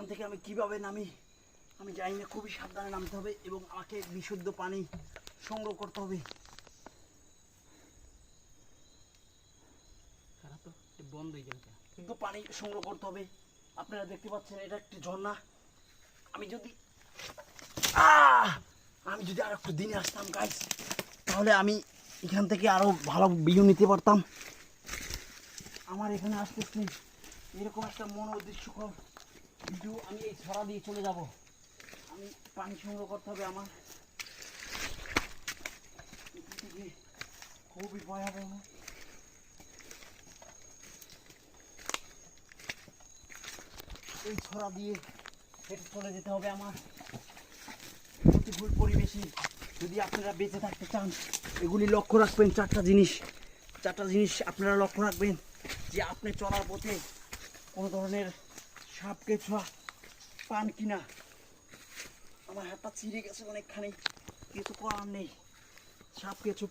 থেকে আমি কিভাবে নামি আমি জানি না। খুবই সাবধানে নামতে হবে এবং আমাকে বিশুদ্ধ পানি সংগ্রহ করতে হবে। বন্ধ হয়ে যাবে, কিন্তু পানি সংগ্রহ করতে হবে। আপনারা দেখতে পাচ্ছেন এটা একটি ঝর্ণা। আমি যদি আর একটু দিনে আসতাম গাইস, তাহলে আমি এখান থেকে আরো ভালো ভিউ নিতে পারতাম। আমার এখানে আসতেছি এরকম একটা মনোদৃশ্যকর ভিডিও। আমি এই ছড়া দিয়ে চলে যাব। আমি পানি সংগ্রহ করতে হবে আমার। খুবই ভয়াবহ। এই ছড়া দিয়ে হেঁটে চলে যেতে হবে আমার প্রতিকূল পরিবেশে। যদি আপনারা বেঁচে থাকতে চান, এগুলি লক্ষ্য রাখবেন। চারটা জিনিস আপনারা লক্ষ্য রাখবেন যে আপনি চলার পথে কোনো ধরনের সাপ কেঁচুয়া পান কিনা। আমার হাতটা ছিঁড়ে গেছে অনেকখানি, কিছু করার নেই। সাপ কেঁচো